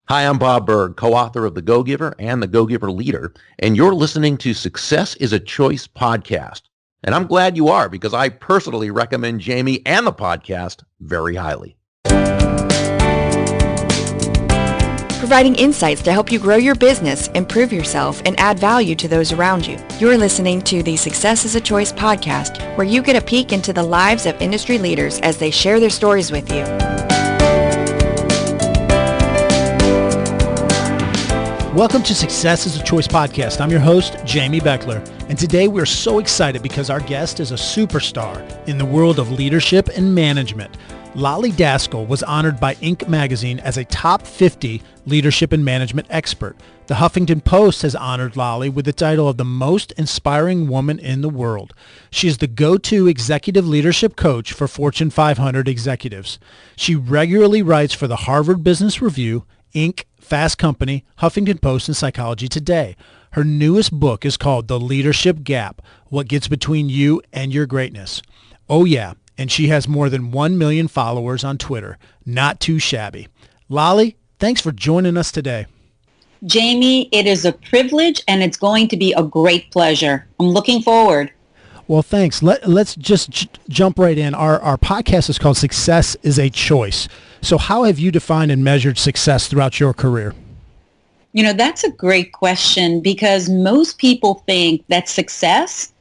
Hi, I'm Bob Berg, co-author of The Go-Giver and The Go-Giver Leader, and you're listening to Success is a Choice podcast. And I'm glad you are, because I personally recommend Jamy and the podcast very highly. Providing insights to help you grow your business, improve yourself, and add value to those around you. You're listening to the Success is a Choice podcast, where you get a peek into the lives of industry leaders as they share their stories with you. Welcome to Success is a Choice podcast. I'm your host, Jamy Bechler, and today we're so excited because our guest is a superstar in the world of leadership and management. Lolly Daskal was honored by Inc. magazine as a top 50 leadership and management expert. The Huffington Post has honored Lolly with the title of the most inspiring woman in the world. She is the go-to executive leadership coach for Fortune 500 executives. She regularly writes for the Harvard Business Review, Inc., Fast Company, Huffington Post, and Psychology Today. Her newest book is called The Leadership Gap: What Gets Between You and Your Greatness. Oh yeah, and she has more than 1 million followers on Twitter. Not too shabby. Lolly, thanks for joining us today. Jamy, it is a privilege and it's going to be a great pleasure. I'm looking forward. Well, thanks. Let's just jump right in. Our podcast is called Success is a Choice. So how have you defined and measured success throughout your career? You know, that's a great question, because most people think that success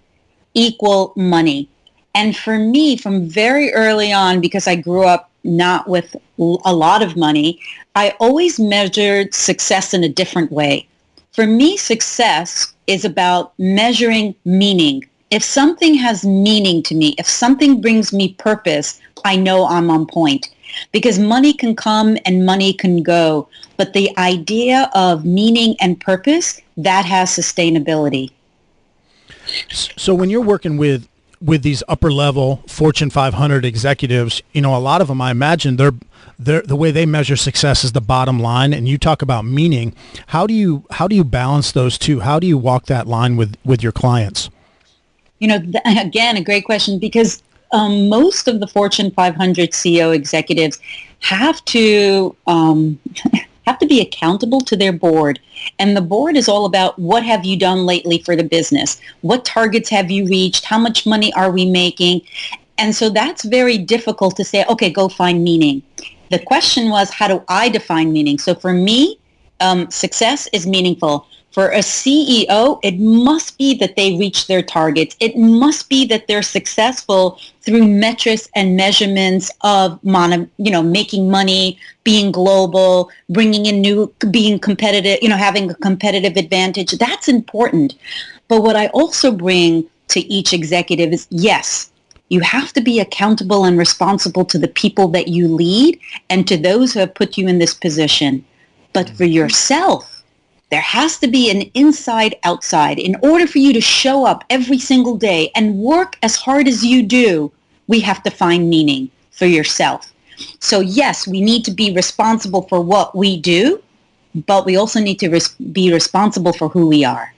equal money. And for me, from very early on, because I grew up not with a lot of money, I always measured success in a different way. For me, success is about measuring meaning. If something has meaning to me, if something brings me purpose, I know I'm on point. Because money can come and money can go, but the idea of meaning and purpose, that has sustainability. So when you're working with these upper level Fortune 500 executives, you know, a lot of them, I imagine they're the way they measure success is the bottom line. And you talk about meaning. How do you balance those two? How do you walk that line with your clients? You know, again, a great question, because most of the Fortune 500 CEO executives have to be accountable to their board. And the board is all about, what have you done lately for the business? What targets have you reached? How much money are we making? And so that's very difficult to say, okay, go find meaning. The question was, how do I define meaning? So for me, success is meaningful. For a CEO, it must be that they reach their targets. It must be that they're successful through metrics and measurements of making money, being global, bringing in being competitive, having a competitive advantage. That's important. But what I also bring to each executive is, yes, you have to be accountable and responsible to the people that you lead and to those who have put you in this position. But for yourself, there has to be an inside-outside. In order for you to show up every single day and work as hard as you do, we have to find meaning for yourself. So yes, we need to be responsible for what we do, but we also need to be responsible for who we are.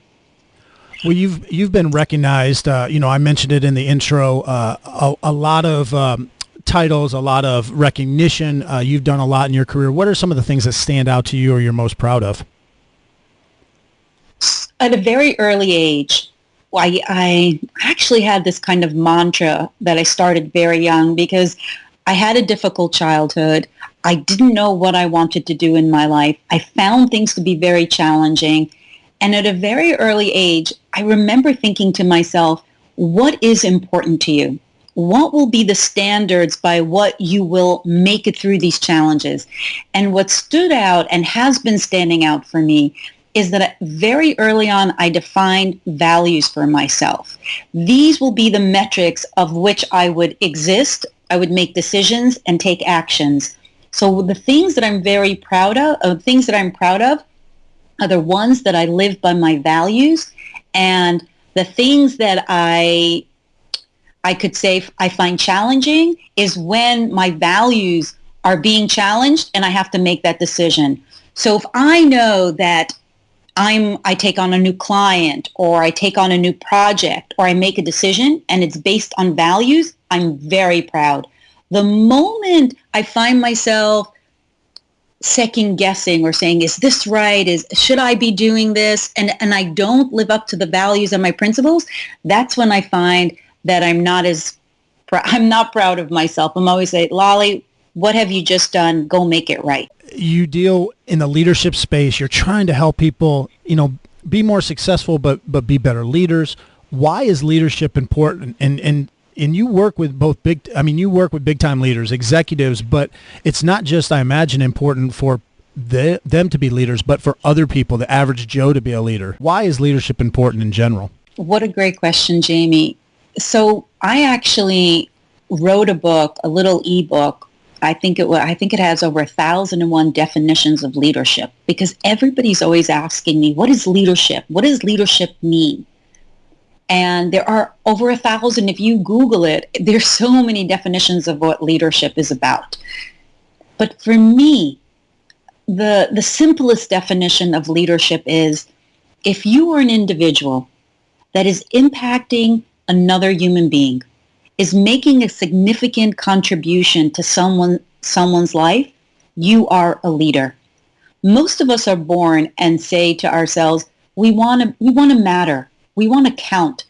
Well, you've been recognized. I mentioned it in the intro. A lot of titles, a lot of recognition. You've done a lot in your career. What are some of the things that stand out to you or you're most proud of? At a very early age, I actually had this kind of mantra that I started very young, because I had a difficult childhood. I didn't know what I wanted to do in my life. I found things to be very challenging. And at a very early age, I remember thinking to myself, what is important to you? What will be the standards by what you will make it through these challenges? And what stood out and has been standing out for me is that very early on, I defined values for myself. These will be the metrics of which I would exist, I would make decisions and take actions. So the things that I'm very proud of, are the ones that I live by my values, and the things that I could say I find challenging is when my values are being challenged and I have to make that decision. So if I know that I take on a new client, or I take on a new project, or I make a decision and it's based on values, I'm very proud. The moment I find myself second guessing or saying, is this right? Should I be doing this? And I don't live up to the values and my principles, that's when I find that I'm not proud of myself. I'm always saying, Lolly, what have you just done? Go make it right. You deal in the leadership space. You're trying to help people, be more successful, but be better leaders. Why is leadership important? And you work with you work with big time leaders, executives, but it's not just, I imagine, important for them to be leaders, but for other people, the average Joe, to be a leader. Why is leadership important in general? What a great question, Jamie. So I actually wrote a book, a little ebook. I think it has over 1,001 definitions of leadership, because everybody's always asking me, what is leadership? What does leadership mean? And there are over 1,000. If you Google it, there's so many definitions of what leadership is about. But for me, the simplest definition of leadership is, if you are an individual that is impacting another human being, is making a significant contribution to someone's life, you are a leader. Most of us are born and say to ourselves, we want to matter. We want to count.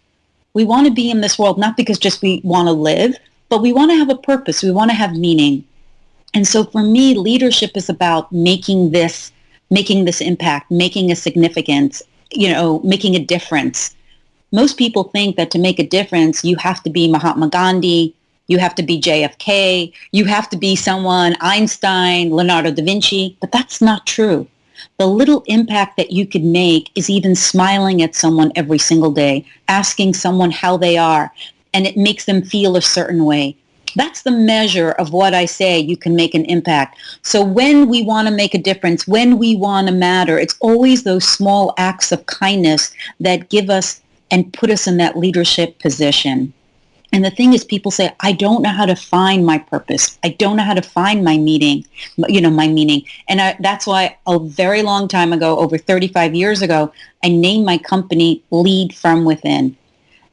We want to be in this world, not because just we want to live, but we want to have a purpose. We want to have meaning. And so for me, leadership is about making this impact, making a significance, making a difference. Most people think that to make a difference, you have to be Mahatma Gandhi, you have to be JFK, you have to be someone, Einstein, Leonardo da Vinci, but that's not true. The little impact that you could make is even smiling at someone every single day, asking someone how they are, and it makes them feel a certain way. That's the measure of what I say you can make an impact. So when we want to make a difference, when we want to matter, it's always those small acts of kindness that give us and put us in that leadership position. And the thing is, people say, I don't know how to find my purpose. I don't know how to find my meaning. And that's why a very long time ago, over 35 years ago, I named my company Lead From Within.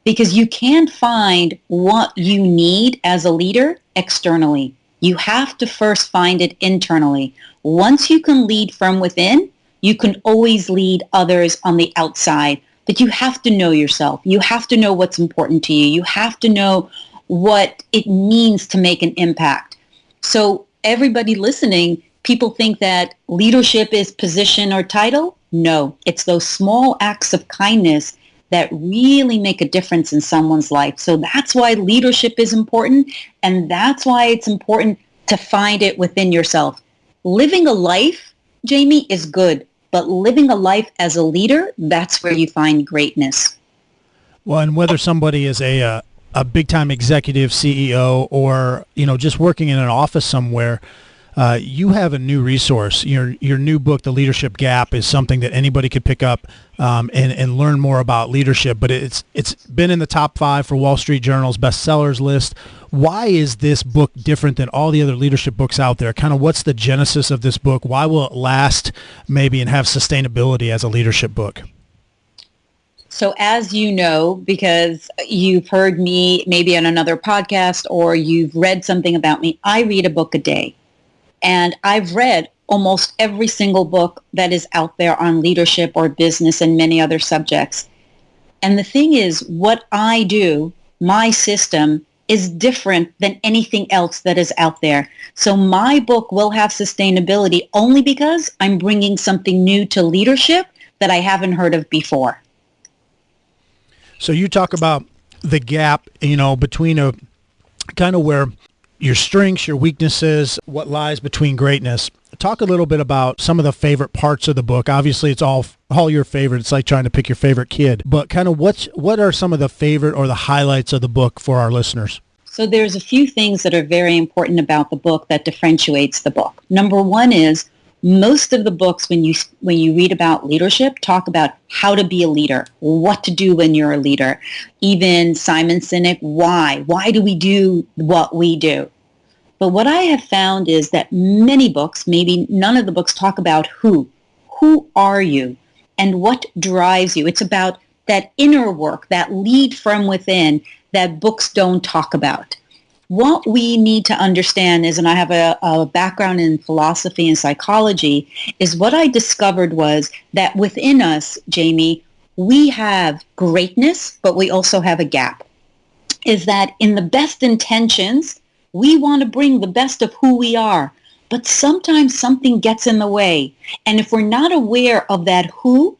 Because you can't find what you need as a leader externally. You have to first find it internally. Once you can lead from within, you can always lead others on the outside. But you have to know yourself. You have to know what's important to you. You have to know what it means to make an impact. So everybody listening, people think that leadership is position or title. No, it's those small acts of kindness that really make a difference in someone's life. So that's why leadership is important, and that's why it's important to find it within yourself. Living a life, Jamie, is good. But living a life as a leader, that's where you find greatness. Well, and whether somebody is a big-time executive, CEO, or just working in an office somewhere, you have a new resource. Your new book, The Leadership Gap, is something that anybody could pick up and learn more about leadership. But it's been in the top 5 for Wall Street Journal's bestsellers list. Why is this book different than all the other leadership books out there? Kind of what's the genesis of this book? Why will it last maybe and have sustainability as a leadership book? So as you know, because you've heard me maybe on another podcast or you've read something about me, I read a book a day. And I've read almost every single book that is out there on leadership or business and many other subjects. And the thing is, what I do, my system, is different than anything else that is out there. So my book will have sustainability only because I'm bringing something new to leadership that I haven't heard of before. So you talk about the gap, between a kind of where your strengths, your weaknesses, what lies between greatness. Talk a little bit about some of the favorite parts of the book. Obviously, it's all your favorite. It's like trying to pick your favorite kid. But kind of what are some of the favorite or the highlights of the book for our listeners? So there's a few things that are very important about the book that differentiates the book. Number one is most of the books, when you read about leadership, talk about how to be a leader, what to do when you're a leader. Even Simon Sinek, why? Why do we do what we do? But what I have found is that many books, maybe none of the books, talk about who. Who are you? And what drives you? It's about that inner work, that lead from within that books don't talk about. What we need to understand is, and I have a background in philosophy and psychology, is what I discovered was that within us, Jamy, we have greatness, but we also have a gap. Is that in the best intentions, we want to bring the best of who we are, but sometimes something gets in the way. And if we're not aware of that who,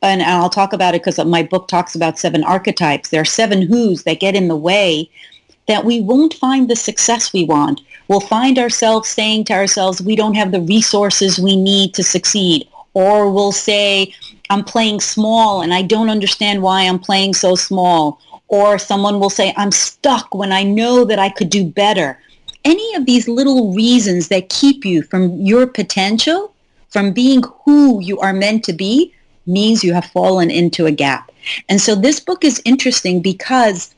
and I'll talk about it because my book talks about 7 archetypes, there are 7 who's that get in the way, that we won't find the success we want. We'll find ourselves saying to ourselves, we don't have the resources we need to succeed. Or we'll say, I'm playing small and I don't understand why I'm playing so small. Or someone will say, I'm stuck when I know that I could do better. Any of these little reasons that keep you from your potential, from being who you are meant to be, means you have fallen into a gap. And so this book is interesting because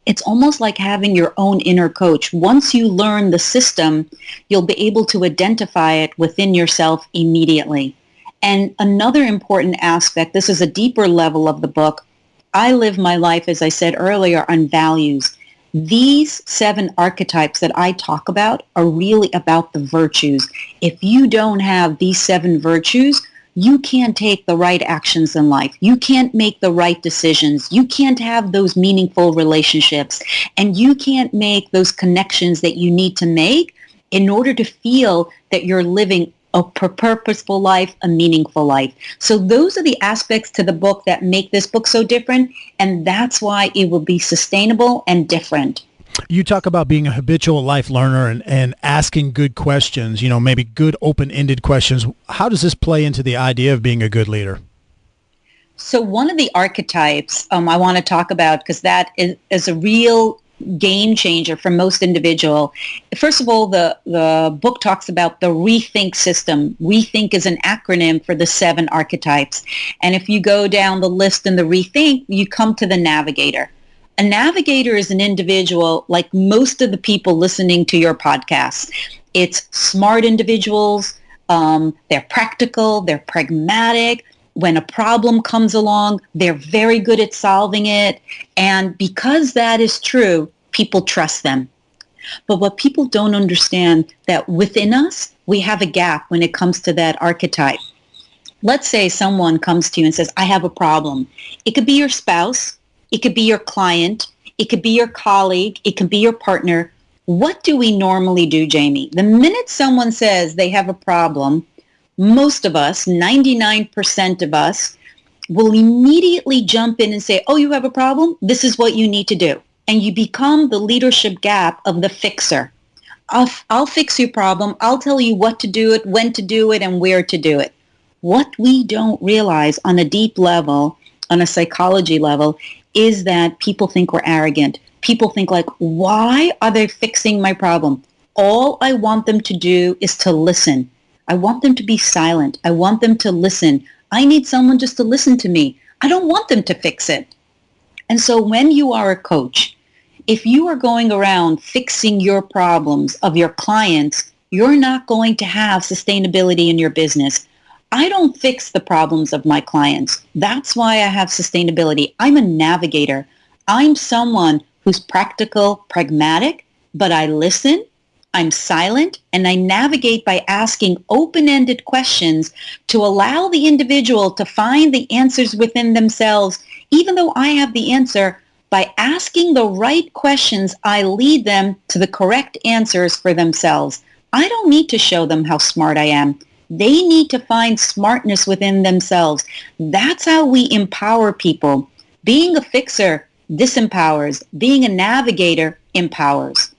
it's almost like having your own inner coach. Once you learn the system, you'll be able to identify it within yourself immediately. And another important aspect, this is a deeper level of the book, I live my life, as I said earlier, on values. These 7 archetypes that I talk about are really about the virtues. If you don't have these 7 virtues, you can't take the right actions in life. You can't make the right decisions. You can't have those meaningful relationships. And you can't make those connections that you need to make in order to feel that you're living a purposeful life, a meaningful life. So those are the aspects to the book that make this book so different. And that's why it will be sustainable and different. You talk about being a habitual life learner and asking good questions, maybe good open-ended questions. How does this play into the idea of being a good leader? So one of the archetypes I want to talk about, because that is a real game changer for most individual. First of all, the book talks about the rethink system. Rethink is an acronym for the 7 archetypes. And if you go down the list in the rethink, you come to the navigator. A navigator is an individual like most of the people listening to your podcast. It's smart individuals. They're practical. They're pragmatic. When a problem comes along, they're very good at solving it. And because that is true, people trust them. But what people don't understand, that within us, we have a gap when it comes to that archetype. Let's say someone comes to you and says, I have a problem. It could be your spouse. It could be your client. It could be your colleague. It could be your partner. What do we normally do, Jamy? The minute someone says they have a problem, most of us, 99% of us, will immediately jump in and say, oh, you have a problem? This is what you need to do. And you become the leadership gap of the fixer. I'll fix your problem. I'll tell you what to do it, when to do it, and where to do it. What we don't realize on a deep level, on a psychology level, is that people think we're arrogant. People think like, why are they fixing my problem? All I want them to do is to listen. I want them to be silent. I want them to listen. I need someone just to listen to me. I don't want them to fix it. And so when you are a coach, if you are going around fixing your problems of your clients, you're not going to have sustainability in your business. I don't fix the problems of my clients. That's why I have sustainability. I'm a navigator. I'm someone who's practical, pragmatic, but I listen, I'm silent, and I navigate by asking open-ended questions to allow the individual to find the answers within themselves. Even though I have the answer, by asking the right questions, I lead them to the correct answers for themselves. I don't need to show them how smart I am. They need to find smartness within themselves. That's how we empower people. Being a fixer disempowers. Being a navigator empowers.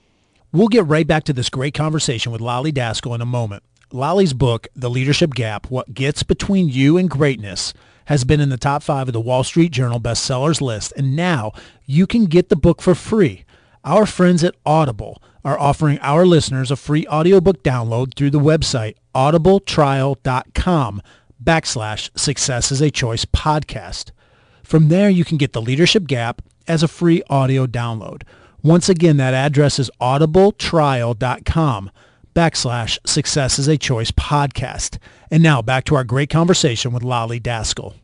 We'll get right back to this great conversation with Lolly Daskal in a moment. Lolly's book, The Leadership Gap, What Gets Between You and Greatness, has been in the top 5 of the Wall Street Journal bestsellers list, and now you can get the book for free. Our friends at Audible are offering our listeners a free audiobook download through the website audibletrial.com/Success is a Choice podcast. From there, you can get The Leadership Gap as a free audio download. Once again, that address is audibletrial.com/Success is a Choice podcast. And now back to our great conversation with Lolly Daskal.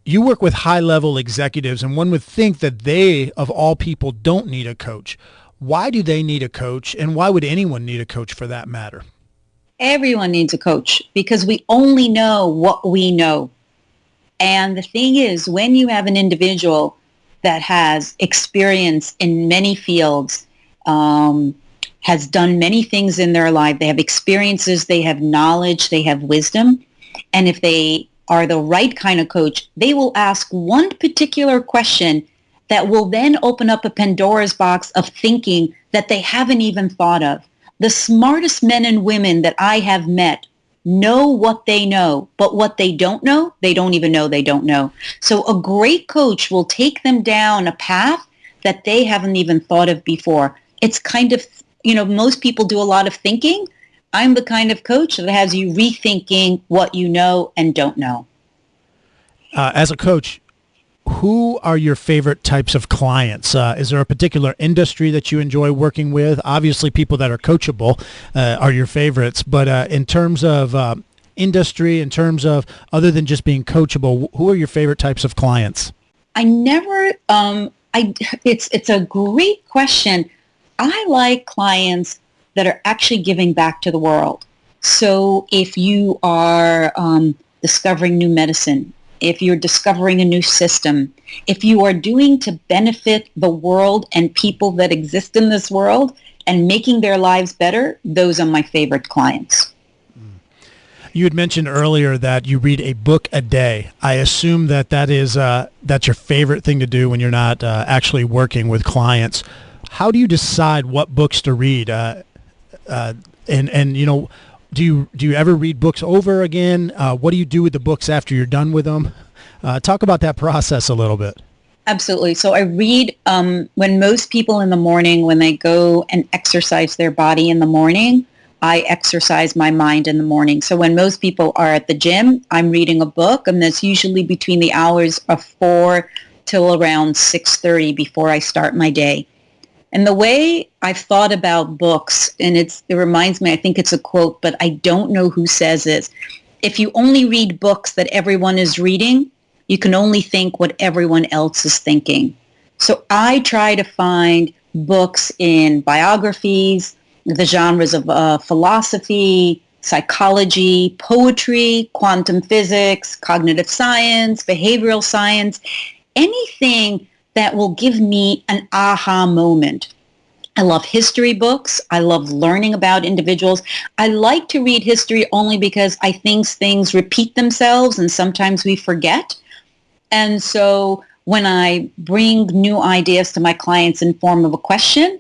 You work with high-level executives, and one would think that they, of all people, don't need a coach. Why do they need a coach, and why would anyone need a coach for that matter? Everyone needs a coach because we only know what we know. And the thing is, when you have an individual that has experience in many fields, has done many things in their life, they have experiences, they have knowledge, they have wisdom, and if they are the right kind of coach, they will ask one particular question that will then open up a Pandora's box of thinking that they haven't even thought of. The smartest men and women that I have met know what they know, but what they don't know, they don't even know they don't know. So a great coach will take them down a path that they haven't even thought of before. It's kind of, most people do a lot of thinking. I'm the kind of coach that has you rethinking what you know and don't know. As a coach, who are your favorite types of clients? Is there a particular industry that you enjoy working with? Obviously, people that are coachable are your favorites. But in terms of industry, in terms of other than just being coachable, who are your favorite types of clients? It's a great question. I like clients that are actually giving back to the world. So if you are discovering new medicine, if you're discovering a new system, if you are doing to benefit the world and people that exist in this world and making their lives better, those are my favorite clients. You had mentioned earlier that you read a book a day. I assume that's your favorite thing to do when you're not actually working with clients. How do you decide what books to read? Do you ever read books over again? What do you do with the books after you're done with them? Talk about that process a little bit. Absolutely. So I read when most people in the morning, when they go and exercise their body in the morning, I exercise my mind in the morning. So when most people are at the gym, I'm reading a book, and that's usually between the hours of 4 till around 6:30 before I start my day. And the way I've thought about books, and it reminds me, I think it's a quote, but I don't know who says it. If you only read books that everyone is reading, you can only think what everyone else is thinking. So I try to find books in biographies, the genres of philosophy, psychology, poetry, quantum physics, cognitive science, behavioral science, anything that will give me an aha moment. I love history books. I love learning about individuals. I like to read history only because I think things repeat themselves and sometimes we forget. And so when I bring new ideas to my clients in form of a question,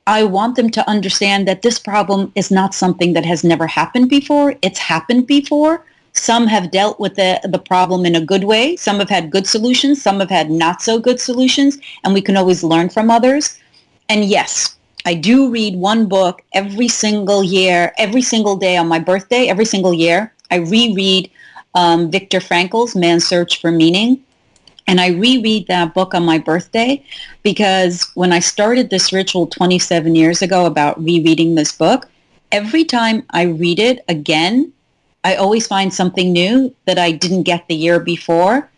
I want them to understand that this problem is not something that has never happened before. It's happened before. Some have dealt with the problem in a good way. Some have had good solutions. Some have had not so good solutions. And we can always learn from others. And yes, I do read one book every single year, every single day on my birthday, every single year. I reread Viktor Frankl's Man's Search for Meaning. And I reread that book on my birthday because when I started this ritual 27 years ago about rereading this book, every time I read it again, I always find something new that I didn't get the year before.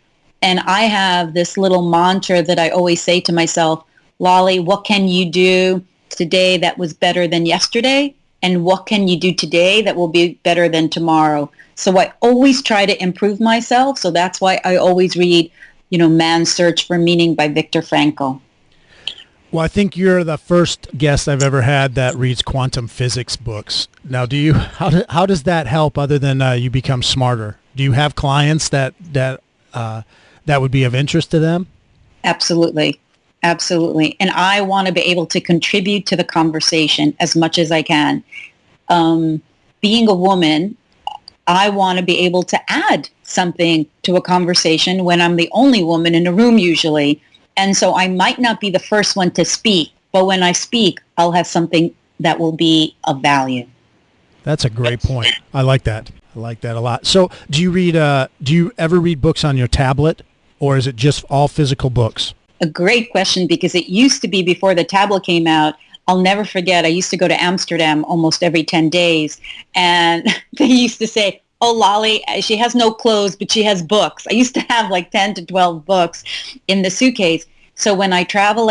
And I have this little mantra that I always say to myself, Lolly, what can you do today that was better than yesterday? And what can you do today that will be better than tomorrow? So I always try to improve myself. So that's why I always read, Man's Search for Meaning by Viktor Frankl. Well, I think you're the first guest I've ever had that reads quantum physics books. Now, how does that help other than you become smarter? Do you have clients that would be of interest to them? Absolutely. Absolutely. And I want to be able to contribute to the conversation as much as I can. Being a woman, I want to be able to add something to a conversation when I'm the only woman in a room usually. And so I might not be the first one to speak, but when I speak, I'll have something that will be of value. That's a great point. I like that. I like that a lot. So do you ever read books on your tablet, or is it just all physical books? A great question, because it used to be before the tablet came out. I'll never forget, I used to go to Amsterdam almost every 10 days, and they used to say, oh, Lolly, she has no clothes, but she has books. I used to have like 10 to 12 books in the suitcase. So when I travel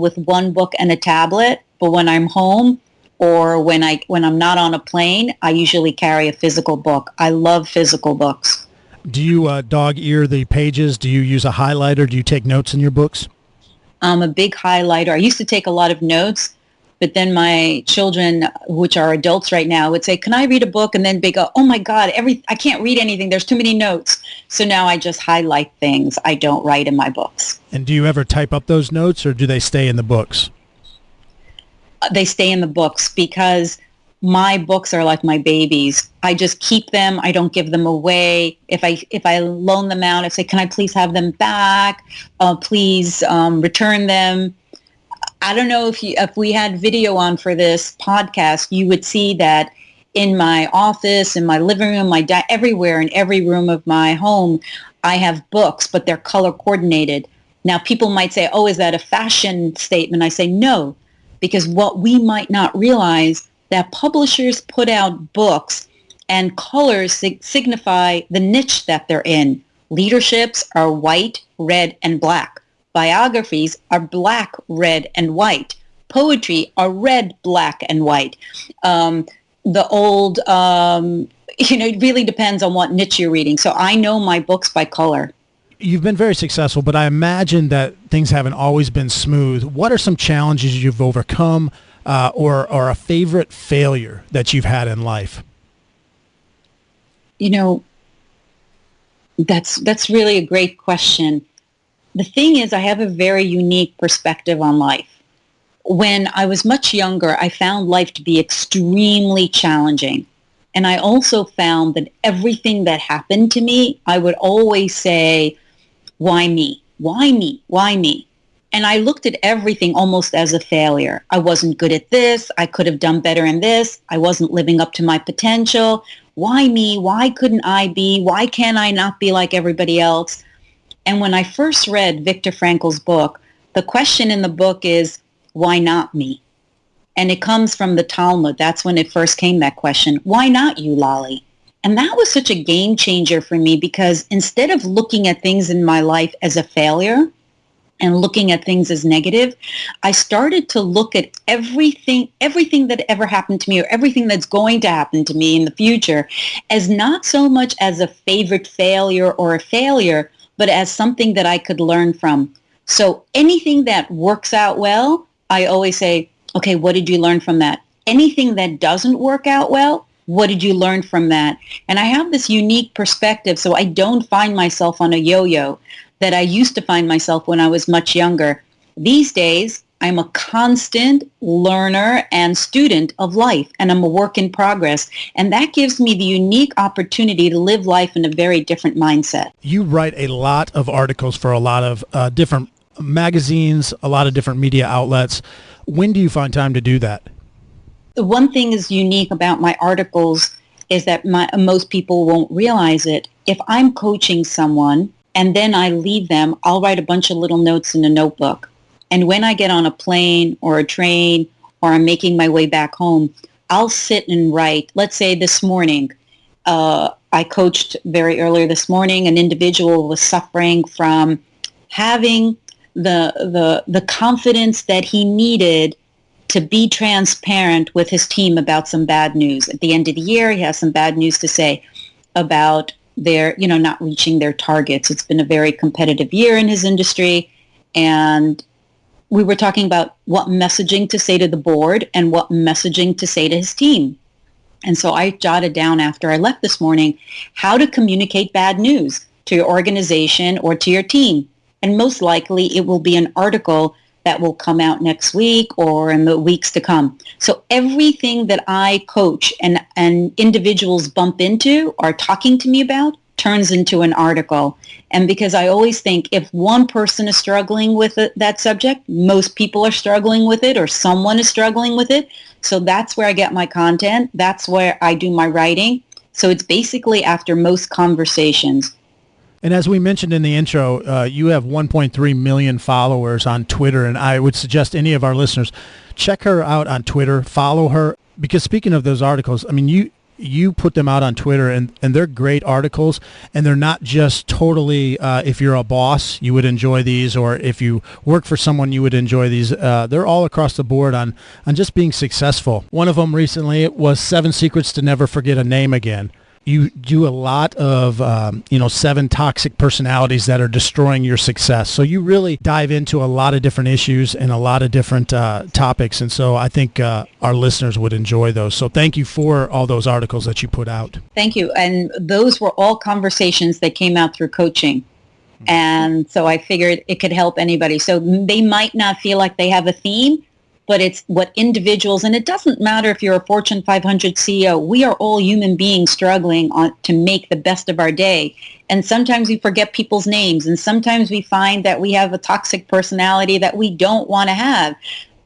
with one book and a tablet, But when I'm home or when I'm not on a plane, I usually carry a physical book. I love physical books. Do you dog ear the pages? Do you use a highlighter? Do you take notes in your books? I'm a big highlighter. I used to take a lot of notes, but then my children, which are adults right now, would say, "Can I read a book?" And then they go, "Oh my God, I can't read anything. There's too many notes." So now I just highlight things. I don't write in my books. And do you ever type up those notes, or do they stay in the books? They stay in the books because my books are like my babies. I just keep them. I don't give them away. If I loan them out, I say, "Can I please have them back? Please return them." I don't know if we had video on for this podcast, you would see that in my office, in my living room, everywhere in every room of my home, I have books, but they're color coordinated. Now, people might say, "Oh, is that a fashion statement?" I say, no, because what we might not realize that publishers put out books and colors signify the niche that they're in. Leaderships are white, red, and black. Biographies are black, red, and white. Poetry are red, black, and white. It really depends on what niche you're reading. So I know my books by color. You've been very successful, but I imagine that things haven't always been smooth. What are some challenges you've overcome or a favorite failure that you've had in life? That's really a great question. The thing is, I have a very unique perspective on life. When I was much younger, I found life to be extremely challenging. And I also found that everything that happened to me, I would always say, why me? Why me? Why me? And I looked at everything almost as a failure. I wasn't good at this. I could have done better in this. I wasn't living up to my potential. Why me? Why couldn't I be? Why can't I not be like everybody else? And when I first read Viktor Frankl's book, the question in the book is, why not me? And it comes from the Talmud. That's when it first came, that question. Why not you, Lolly? And that was such a game changer for me because instead of looking at things in my life as a failure and looking at things as negative, I started to look at everything that ever happened to me or everything that's going to happen to me in the future as not so much as a favorite failure or a failure, but as something that I could learn from. So anything that works out well, I always say, okay, what did you learn from that? Anything that doesn't work out well, what did you learn from that? And I have this unique perspective, so I don't find myself on a yo-yo that I used to find myself when I was much younger. These days, I'm a constant learner and student of life, and I'm a work in progress. And that gives me the unique opportunity to live life in a very different mindset. You write a lot of articles for a lot of different magazines, a lot of different media outlets. When do you find time to do that? The one thing is unique about my articles is that most people won't realize it. If I'm coaching someone and then I leave them, I'll write a bunch of little notes in a notebook. And when I get on a plane or a train or I'm making my way back home, I'll sit and write. Let's say this morning, I coached very early this morning. An individual was suffering from having the confidence that he needed to be transparent with his team about some bad news. At the end of the year, he has some bad news to say about their, not reaching their targets. It's been a very competitive year in his industry. And we were talking about what messaging to say to the board and what messaging to say to his team. And so I jotted down after I left this morning how to communicate bad news to your organization or to your team. And most likely it will be an article that will come out next week or in the weeks to come. So everything that I coach and individuals bump into or talking to me about turns into an article. And because I always think if one person is struggling with that subject, most people are struggling with it or someone is struggling with it. So that's where I get my content. That's where I do my writing. So it's basically after most conversations. And as we mentioned in the intro, you have 1.3 million followers on Twitter, and I would suggest any of our listeners check her out on Twitter, follow her, because speaking of those articles, I mean, you put them out on Twitter, and they're great articles, and they're not just totally, if you're a boss, you would enjoy these, or if you work for someone, you would enjoy these. They're all across the board on just being successful. One of them recently was 7 Secrets to Never Forget a Name Again. You do a lot of, 7 toxic personalities that are destroying your success. So you really dive into a lot of different issues and a lot of different topics. And so I think our listeners would enjoy those. So thank you for all those articles that you put out. Thank you. And those were all conversations that came out through coaching. And so I figured it could help anybody. So they might not feel like they have a theme, but it's what individuals, and it doesn't matter if you're a Fortune 500 CEO, we are all human beings struggling to make the best of our day. And sometimes we forget people's names, and sometimes we find that we have a toxic personality that we don't want to have.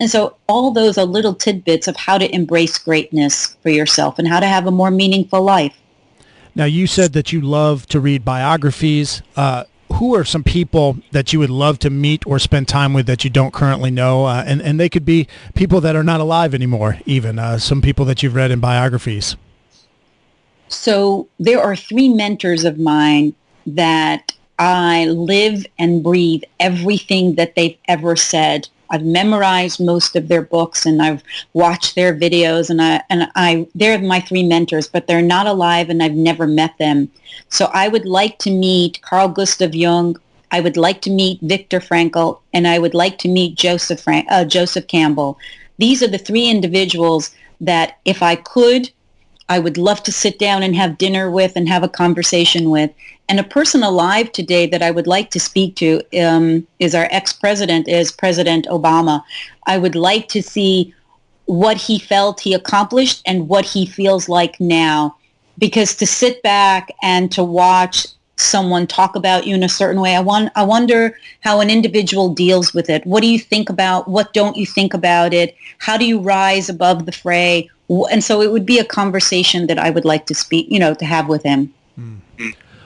And so all those are little tidbits of how to embrace greatness for yourself and how to have a more meaningful life. Now, you said that you love to read biographies. Who are some people that you would love to meet or spend time with that you don't currently know? And they could be people that are not alive anymore, even some people that you've read in biographies. So there are 3 mentors of mine that I live and breathe everything that they've ever said. I've memorized most of their books, and I've watched their videos, and they're my 3 mentors, but they're not alive, and I've never met them. So I would like to meet Carl Gustav Jung. I would like to meet Viktor Frankl, and I would like to meet Joseph Campbell. These are the 3 individuals that, if I could, I would love to sit down and have dinner with and have a conversation with. And a person alive today that I would like to speak to is our ex-president, is President Obama. I would like to see what he felt he accomplished and what he feels like now. Because to sit back and to watch someone talk about you in a certain way, I wonder how an individual deals with it. What do you think about? What don't you think about it? How do you rise above the fray? And so it would be a conversation that I would like to speak, to have with him.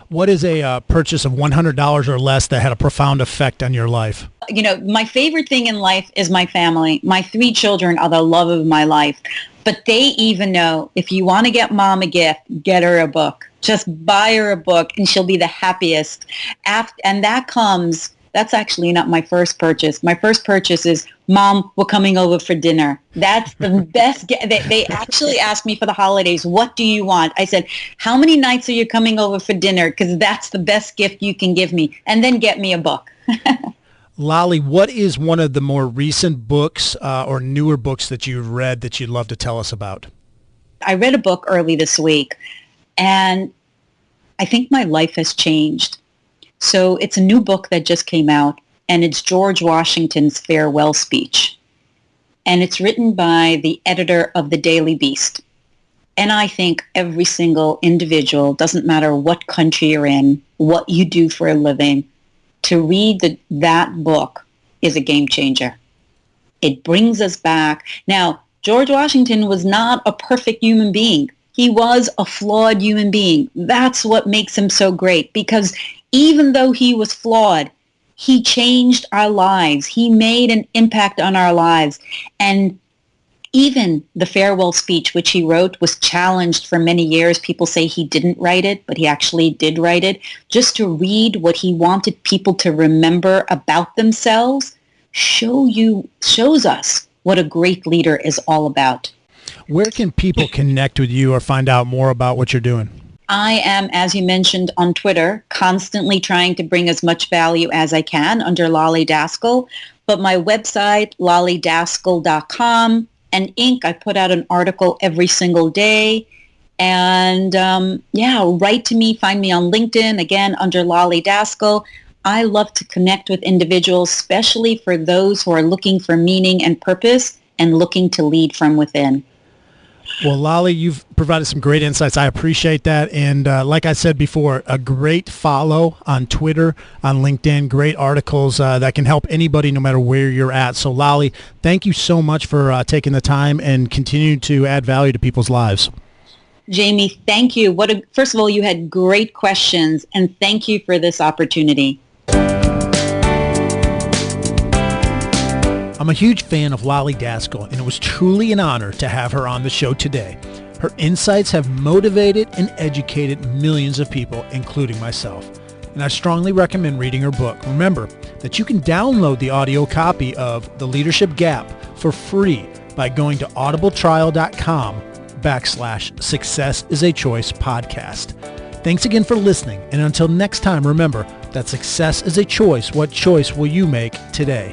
What is a purchase of $100 or less that had a profound effect on your life? My favorite thing in life is my family. My 3 children are the love of my life. But they even know, if you want to get mom a gift, get her a book. Just buy her a book and she'll be the happiest. And that's actually not my first purchase. My first purchase is, Mom, we're coming over for dinner. That's the best. They actually asked me for the holidays, what do you want? I said, how many nights are you coming over for dinner? Because that's the best gift you can give me. And then get me a book. Lolly, what is one of the more recent books or newer books that you've read that you'd love to tell us about? I read a book early this week, and I think my life has changed. So it's a new book that just came out, and it's George Washington's farewell speech. And it's written by the editor of the Daily Beast. And I think every single individual, doesn't matter what country you're in, what you do for a living, to read that book is a game changer. It brings us back. Now, George Washington was not a perfect human being. He was a flawed human being. That's what makes him so great, because even though he was flawed, he changed our lives. He made an impact on our lives. And even the farewell speech, which he wrote, was challenged for many years. People say he didn't write it, but he actually did write it. Just to read what he wanted people to remember about themselves shows us what a great leader is all about. Where can people connect with you or find out more about what you're doing? I am, as you mentioned, on Twitter, constantly trying to bring as much value as I can under Lolly Daskal. But my website, lollydaskal.com, and Inc., I put out an article every single day. And write to me, find me on LinkedIn, again, under Lolly Daskal. I love to connect with individuals, especially for those who are looking for meaning and purpose and looking to lead from within. Well, Lolly, you've provided some great insights. I appreciate that. And like I said before, a great follow on Twitter, on LinkedIn, great articles that can help anybody no matter where you're at. So, Lolly, thank you so much for taking the time and continuing to add value to people's lives. Jamy, thank you. First of all, you had great questions, and thank you for this opportunity. I'm a huge fan of Lolly Daskal, and it was truly an honor to have her on the show today. Her insights have motivated and educated millions of people, including myself. And I strongly recommend reading her book. Remember that you can download the audio copy of The Leadership Gap for free by going to audibletrial.com/Success is a Choice podcast. Thanks again for listening. And until next time, remember that success is a choice. What choice will you make today?